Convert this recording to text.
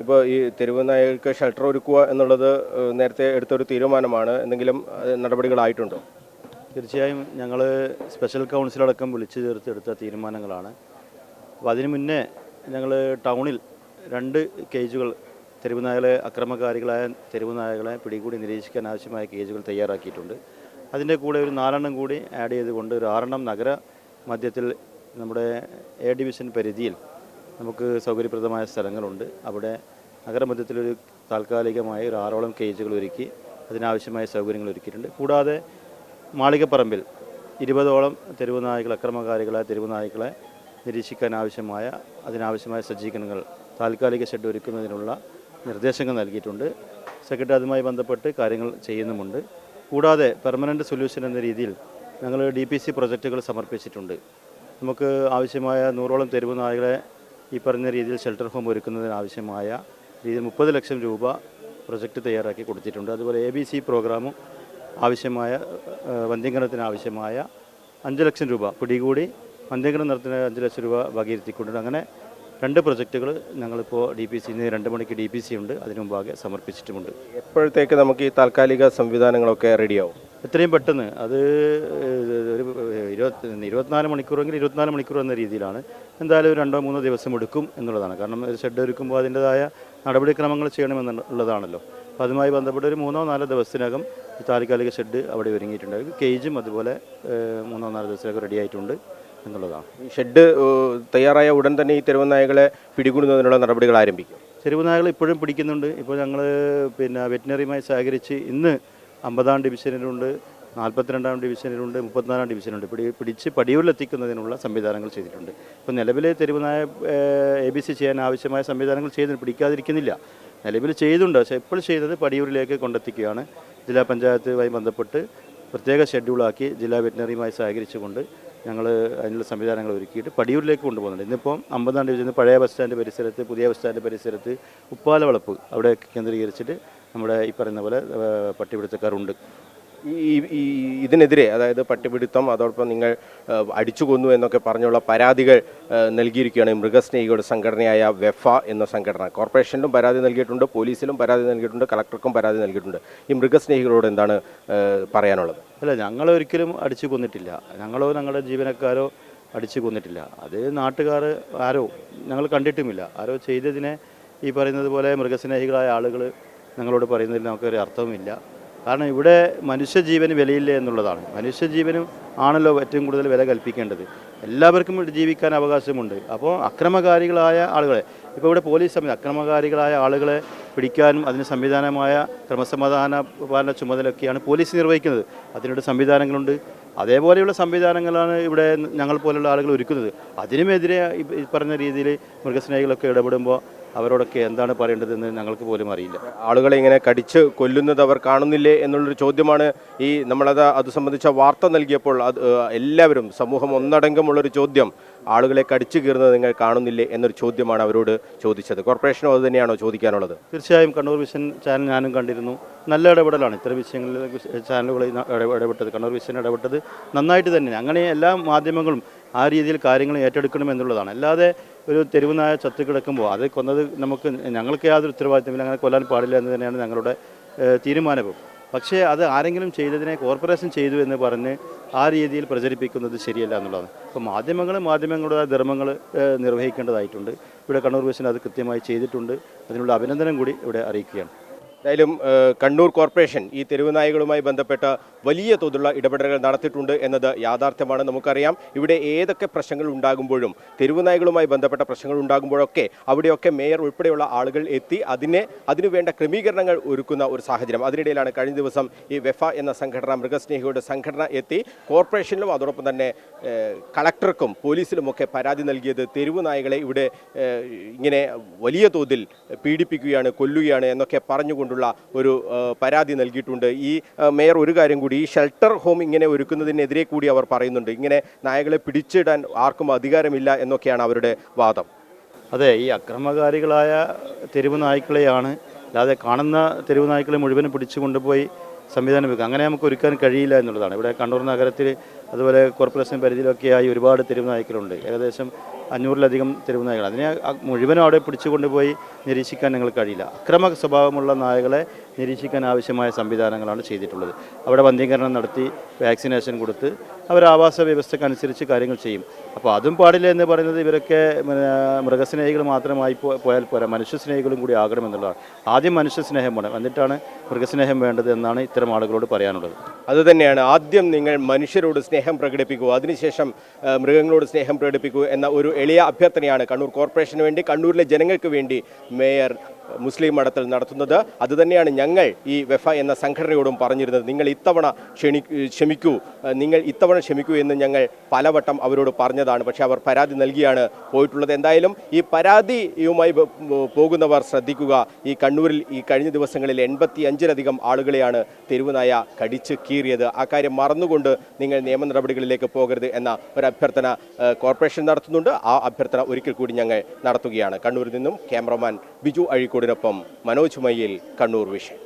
ഇപ്പോൾ ഈ തെരുവ് നായകൾക്ക് ഷെൽട്ടർ ഒരുക്കുക എന്നുള്ളത് നേരത്തെ എടുത്തൊരു തീരുമാനമാണ്. എന്തെങ്കിലും നടപടികളായിട്ടുണ്ടോ? തീർച്ചയായും ഞങ്ങൾ സ്പെഷ്യൽ കൗൺസിലടക്കം വിളിച്ചു ചേർത്തെടുത്ത തീരുമാനങ്ങളാണ്. അപ്പോൾ അതിനു മുന്നേ ഞങ്ങൾ ടൗണിൽ 2 കേജുകൾ അക്രമകാരികളായ തെരുവ് നായകളെ പിടികൂടി നിരീക്ഷിക്കാൻ ആവശ്യമായ കേജുകൾ തയ്യാറാക്കിയിട്ടുണ്ട്. അതിൻ്റെ കൂടെ ഒരു 4 എണ്ണം കൂടി ആഡ് ചെയ്തുകൊണ്ട് ഒരു 6 എണ്ണം നഗര മധ്യത്തിൽ നമ്മുടെ എ ഡിവിഷൻ പരിധിയിൽ നമുക്ക് സൗകര്യപ്രദമായ സ്ഥലങ്ങളുണ്ട്. അവിടെ നഗരമധ്യത്തിലൊരു താൽക്കാലികമായി ഒരു 6ഓളം കേജുകൾ ഒരുക്കി അതിനാവശ്യമായ സൗകര്യങ്ങൾ ഒരുക്കിയിട്ടുണ്ട്. കൂടാതെ മാളികപ്പറമ്പിൽ 20ഓളം അക്രമകാരികളായ തെരുവ് നായ്ക്കളെ നിരീക്ഷിക്കാൻ അതിനാവശ്യമായ സജ്ജീകരണങ്ങൾ താൽക്കാലിക ഷെഡ് ഒരുക്കുന്നതിനുള്ള നിർദ്ദേശങ്ങൾ നൽകിയിട്ടുണ്ട്. സെക്രട്ടറി അതുമായി ബന്ധപ്പെട്ട് കാര്യങ്ങൾ ചെയ്യുന്നുമുണ്ട്. കൂടാതെ പെർമനൻറ്റ് സൊല്യൂഷൻ എന്ന രീതിയിൽ ഞങ്ങൾ DPC പ്രൊജക്റ്റുകൾ സമർപ്പിച്ചിട്ടുണ്ട്. നമുക്ക് ആവശ്യമായ 100ഓളം തെരുവ് നായകളെ ഈ പറഞ്ഞ രീതിയിൽ ഷെൽട്ടർ ഹോം ഒരുക്കുന്നതിനാവശ്യമായ രീതിയിൽ 30 ലക്ഷം രൂപ പ്രൊജക്റ്റ് തയ്യാറാക്കി കൊടുത്തിട്ടുണ്ട്. അതുപോലെ ABC പ്രോഗ്രാമും ആവശ്യമായ വന്ധ്യംകരണത്തിനാവശ്യമായ 5 ലക്ഷം രൂപ പിടികൂടി വന്ധ്യംകരണം നടത്തുന്ന 5 ലക്ഷം രൂപ വകയിരുത്തിക്കൊണ്ടിട്ടുണ്ട്. അങ്ങനെ 2 പ്രൊജക്റ്റുകൾ ഞങ്ങളിപ്പോൾ DPC 2 മണിക്ക് DPC ഉണ്ട്, അതിനു മുമ്പാകെ സമർപ്പിച്ചിട്ടുമുണ്ട്. എപ്പോഴത്തേക്ക് നമുക്ക് ഈ താൽക്കാലിക സംവിധാനങ്ങളൊക്കെ റെഡിയാവും? എത്രയും പെട്ടെന്ന്. അത് ഒരു 24 മണിക്കൂറെങ്കിൽ 24 മണിക്കൂർ എന്ന രീതിയിലാണ്. എന്തായാലും 2-3 ദിവസം എടുക്കും എന്നുള്ളതാണ്. കാരണം ഒരു ഷെഡ് ഒരുക്കുമ്പോൾ അതിൻ്റെതായ നടപടിക്രമങ്ങൾ ചെയ്യണമെന്നുള്ളതാണല്ലോ. അപ്പോൾ അതുമായി ബന്ധപ്പെട്ട് ഒരു 3-4 ദിവസത്തിനകം ഈ താൽക്കാലിക ഷെഡ് അവിടെ ഒരുങ്ങിയിട്ടുണ്ട്. കേജും അതുപോലെ 3-4 ദിവസത്തിനകം റെഡി ആയിട്ടുണ്ട് എന്നുള്ളതാണ്. ഈ ഷെഡ് തയ്യാറായ ഉടൻ തന്നെ ഈ തെരുവ് നായകളെ പിടികൂടുന്നതിനുള്ള നടപടികൾ ആരംഭിക്കും. തെരുവ് നായകൾ ഇപ്പോഴും പിടിക്കുന്നുണ്ട്. ഇപ്പോൾ ഞങ്ങൾ വെറ്റിനറിയുമായി സഹകരിച്ച് ഇന്ന് 50-ാം ഡിവിഷനിലുണ്ട്, 42-ാം ഡിവിഷനിലുണ്ട്, 34-ാം ഡിവിഷനിലുണ്ട്. പിടിച്ച് പടിയൂരിലെത്തിക്കുന്നതിനുള്ള സംവിധാനങ്ങൾ ചെയ്തിട്ടുണ്ട്. ഇപ്പോൾ നിലവിലെ തെരുവ് നായ ABC ചെയ്യാൻ ആവശ്യമായ സംവിധാനങ്ങൾ പിടിക്കാതിരിക്കുന്നില്ല, നിലവിൽ ചെയ്തുണ്ട്. പക്ഷേ ഇപ്പോൾ ചെയ്യുന്നത് പടിയൂരിലേക്ക് കൊണ്ടെത്തിക്കുകയാണ്. ജില്ലാ പഞ്ചായത്തുമായി ബന്ധപ്പെട്ട് പ്രത്യേക ഷെഡ്യൂളാക്കി ജില്ലാ വെറ്റിനറിയുമായി സഹകരിച്ചുകൊണ്ട് ഞങ്ങൾ അതിനുള്ള സംവിധാനങ്ങൾ ഒരുക്കിയിട്ട് പടിയൂരിലേക്ക് കൊണ്ടുപോകുന്നുണ്ട്. ഇന്നിപ്പം 50-ാം ഡിവിഷനിൽ പഴയ ബസ് സ്റ്റാൻഡ് പരിസരത്ത്, പുതിയ ബസ് സ്റ്റാൻഡ് പരിസരത്ത്, ഉപ്പാലവളപ്പ് അവിടെ കേന്ദ്രീകരിച്ചിട്ട് നമ്മുടെ ഈ പറയുന്ന പോലെ പട്ടിപിടുത്തക്കാരുണ്ട്. ഇതിനെതിരെ, അതായത് പട്ടിപിടുത്തം, അതോടൊപ്പം നിങ്ങൾ അടിച്ചു കൊന്നു എന്നൊക്കെ പറഞ്ഞുള്ള പരാതികൾ നൽകിയിരിക്കുകയാണ് മൃഗസ്നേഹികളുടെ സംഘടനയായ വെഫ എന്ന സംഘടന. കോർപ്പറേഷനിലും പരാതി നൽകിയിട്ടുണ്ട്, പോലീസിലും പരാതി നൽകിയിട്ടുണ്ട്, കളക്ടർക്കും പരാതി നൽകിയിട്ടുണ്ട്. ഈ മൃഗസ്നേഹികളോട് എന്താണ് പറയാനുള്ളത്? അല്ല, ഞങ്ങളൊരിക്കലും അടിച്ചു കൊന്നിട്ടില്ല. ഞങ്ങളോ ഞങ്ങളുടെ ജീവനക്കാരോ അടിച്ചു കൊന്നിട്ടില്ല. അത് നാട്ടുകാർ ആരോ ഞങ്ങൾ കണ്ടിട്ടുമില്ല. ആരോ ചെയ്തതിനെ ഈ പറയുന്നത് പോലെ മൃഗസ്നേഹികളായ ആളുകൾ ഞങ്ങളോട് പറയുന്നതിൽ നമുക്കൊരു അർത്ഥവുമില്ല. കാരണം ഇവിടെ മനുഷ്യജീവന് വിലയില്ല എന്നുള്ളതാണ്. മനുഷ്യജീവനും ആണല്ലോ ഏറ്റവും കൂടുതൽ വില കൽപ്പിക്കേണ്ടത്. എല്ലാവർക്കും ജീവിക്കാൻ അവകാശമുണ്ട്. അപ്പോൾ അക്രമകാരികളായ ആളുകളെ, ഇപ്പോൾ ഇവിടെ പോലീസ് അക്രമകാരികളായ ആളുകളെ പിടിക്കാനും അതിന് സംവിധാനമായ ക്രമസമാധാന പാലന ചുമതലയൊക്കെയാണ് പോലീസ് നിർവഹിക്കുന്നത്. അതിനുള്ള സംവിധാനങ്ങളുണ്ട്. അതേപോലെയുള്ള സംവിധാനങ്ങളാണ് ഇവിടെ ഞങ്ങൾ പോലുള്ള ആളുകൾ ഒരുക്കുന്നത്. അതിനുമെതിരെ ഈ പറഞ്ഞ രീതിയിൽ മൃഗസ്നേഹികളൊക്കെ ഇടപെടുമ്പോൾ അവരോടൊക്കെ എന്താണ് പറയേണ്ടതെന്ന് ഞങ്ങൾക്ക് പോലും അറിയില്ല. ആളുകളെ ഇങ്ങനെ കടിച്ച് കൊല്ലുന്നത് അവർ കാണുന്നില്ലേ എന്നുള്ളൊരു ചോദ്യമാണ് അത് സംബന്ധിച്ച വാർത്ത നൽകിയപ്പോൾ എല്ലാവരും, സമൂഹം ഒന്നടങ്കമുള്ളൊരു ചോദ്യം, ആളുകളെ കടിച്ചു കീറുന്നത് നിങ്ങൾ കാണുന്നില്ലേ എന്നൊരു ചോദ്യമാണ് അവരോട് ചോദിച്ചത്. കോർപ്പറേഷനും അത് തന്നെയാണോ ചോദിക്കാനുള്ളത്? തീർച്ചയായും കണ്ണൂർ വിഷൻ ചാനൽ ഞാനും കണ്ടിരുന്നു. നല്ല ഇടപെടലാണ്. ഇത്തരം വിഷയങ്ങളിൽ ചാനലുകൾ ഇടപെട്ടത്, കണ്ണൂർ വിഷൻ ഇടപെട്ടത് നന്നായിട്ട് തന്നെ. അങ്ങനെ എല്ലാ മാധ്യമങ്ങളും ആ രീതിയിൽ കാര്യങ്ങൾ ഏറ്റെടുക്കണമെന്നുള്ളതാണ്. അല്ലാതെ ഒരു തെരുവ് നായ ചത്ത് കിടക്കുമ്പോൾ അത് കൊന്നത് ഞങ്ങൾക്ക് യാതൊരു ഉത്തരവാദിത്തമില്ല, അങ്ങനെ കൊല്ലാൻ പാടില്ല എന്ന് തന്നെയാണ് ഞങ്ങളുടെ തീരുമാനവും. പക്ഷേ അത് ആരെങ്കിലും ചെയ്തതിനെ കോർപ്പറേഷൻ ചെയ്തു എന്ന് പറഞ്ഞ് ആ രീതിയിൽ പ്രചരിപ്പിക്കുന്നത് ശരിയല്ല എന്നുള്ളതാണ്. അപ്പോൾ മാധ്യമങ്ങളുടെ ധർമ്മങ്ങൾ നിർവഹിക്കേണ്ടതായിട്ടുണ്ട്. ഇവിടെ കണ്ണൂർ വിഷൻ അത് കൃത്യമായി ചെയ്തിട്ടുണ്ട്. അതിനുള്ള അഭിനന്ദനം കൂടി ഇവിടെ അറിയിക്കുകയാണ്. എന്തായാലും കണ്ണൂർ കോർപ്പറേഷൻ ഈ തെരുവ് നായകളുമായി ബന്ധപ്പെട്ട വലിയ തോതിലുള്ള ഇടപെടലുകൾ നടത്തിയിട്ടുണ്ട് എന്നത് യാഥാർത്ഥ്യമാണ്. നമുക്കറിയാം, ഇവിടെ ഏതൊക്കെ പ്രശ്നങ്ങൾ ഉണ്ടാകുമ്പോഴും, തെരുവ് നായകളുമായി ബന്ധപ്പെട്ട പ്രശ്നങ്ങൾ ഉണ്ടാകുമ്പോഴൊക്കെ അവിടെയൊക്കെ മേയർ ഉൾപ്പെടെയുള്ള ആളുകൾ എത്തി അതിനുവേണ്ട ക്രമീകരണങ്ങൾ ഒരുക്കുന്ന ഒരു സാഹചര്യം. അതിനിടയിലാണ് കഴിഞ്ഞ ദിവസം ഈ വെഫ എന്ന സംഘടന, മൃഗസ്നേഹികളുടെ സംഘടന എത്തി കോർപ്പറേഷനിലും അതോടൊപ്പം തന്നെ കളക്ടർക്കും പോലീസിലുമൊക്കെ പരാതി നൽകിയത്. തെരുവ് നായകളെ ഇവിടെ ഇങ്ങനെ വലിയ തോതിൽ പീഡിപ്പിക്കുകയാണ്, കൊല്ലുകയാണ് എന്നൊക്കെ പറഞ്ഞുകൊണ്ട് ഒരു പരാതി നൽകിയിട്ടുണ്ട്. ഈ മേയർ ഒരു കാര്യം കൂടി, ഈ ഷെൽട്ടർ ഹോം ഇങ്ങനെ ഒരുക്കുന്നതിനെതിരെ കൂടി അവർ പറയുന്നുണ്ട്. ഇങ്ങനെ നായകളെ പിടിച്ചിടാൻ ആർക്കും അധികാരമില്ല എന്നൊക്കെയാണ് അവരുടെ വാദം. അതെ, ഈ അക്രമകാരികളായ തെരുവ് നായ്ക്കളെയാണ്, അല്ലാതെ കാണുന്ന തെരുവ് നായ്ക്കളെ മുഴുവനും പിടിച്ചു കൊണ്ടുപോയി സംവിധാനം വെക്കുക, അങ്ങനെ നമുക്ക് ഒരുക്കാൻ കഴിയില്ല എന്നുള്ളതാണ്. ഇവിടെ കണ്ണൂർ നഗരത്തിൽ അതുപോലെ കോർപ്പറേഷൻ പരിധിയിലൊക്കെയായി ഒരുപാട് തെരുവ് നായ്ക്കളുണ്ട്. ഏകദേശം 500-ലധികം തെരുവ് നായകൾ. അതിനെ മുഴുവനും അവിടെ പിടിച്ചുകൊണ്ടുപോയി നിരീക്ഷിക്കാൻ ഞങ്ങൾക്ക് കഴിയില്ല. അക്രമ സ്വഭാവമുള്ള നായകളെ നിരീക്ഷിക്കാൻ ആവശ്യമായ സംവിധാനങ്ങളാണ് ചെയ്തിട്ടുള്ളത്. അവിടെ വന്ധ്യീകരണം നടത്തി വാക്സിനേഷൻ കൊടുത്ത് അവർ ആവാസ വ്യവസ്ഥക്കനുസരിച്ച് കാര്യങ്ങൾ ചെയ്യും. അപ്പോൾ അതും പാടില്ല എന്ന് പറയുന്നത് ഇവരൊക്കെ മൃഗസ്നേഹികൾ മാത്രമായി പോയാൽ പോരാ, മനുഷ്യസ്നേഹികളും കൂടി ആകണമെന്നുള്ളതാണ്. ആദ്യം മനുഷ്യസ്നേഹം വേണം, എന്നിട്ടാണ് മൃഗസ്നേഹം വേണ്ടത് എന്നാണ് ഇത്തരം ആളുകളോട് പറയാനുള്ളത്. അതുതന്നെയാണ്, ആദ്യം നിങ്ങൾ മനുഷ്യരോട് സ്നേഹം പ്രകടിപ്പിക്കൂ, അതിനുശേഷം മൃഗങ്ങളോട് സ്നേഹം പ്രകടിപ്പിക്കൂ എന്ന ഒരു എളിയ അഭ്യർത്ഥനയാണ് കണ്ണൂർ കോർപ്പറേഷന് വേണ്ടി, കണ്ണൂരിലെ ജനങ്ങൾക്ക് വേണ്ടി മേയർ മുസ്ലിം മഠത്തിൽ നടത്തുന്നത്. അതുതന്നെയാണ് ഞങ്ങൾ ഈ വെഫ എന്ന സംഘടനയോടും പറഞ്ഞിരുന്നത്. നിങ്ങൾ ഇത്തവണ ക്ഷമിക്കൂ എന്ന് ഞങ്ങൾ പലവട്ടം അവരോട് പറഞ്ഞതാണ്. പക്ഷേ അവർ പരാതി നൽകിയാണ് പോയിട്ടുള്ളത്. എന്തായാലും ഈ പരാതിയുമായി പോകുന്നവർ ശ്രദ്ധിക്കുക. ഈ കണ്ണൂരിൽ ഈ കഴിഞ്ഞ ദിവസങ്ങളിൽ 85-ലധികം ആളുകളെയാണ് തെരുവുനായ കടിച്ച് കീറിയത്. ആ കാര്യം മറന്നുകൊണ്ട് നിങ്ങൾ നിയമ നടപടികളിലേക്ക് പോകരുത് എന്ന ഒരു അഭ്യർത്ഥന കോർപ്പറേഷൻ നടത്തുന്നുണ്ട്. ആ അഭ്യർത്ഥന ഒരിക്കൽ കൂടി ഞങ്ങൾ നടത്തുകയാണ്. കണ്ണൂരിൽ നിന്നും ക്യാമറമാൻ ബിജു അഴീക്കോടിനൊപ്പം മനോജ് മയ്യിൽ, കണ്ണൂർ വിഷൻ.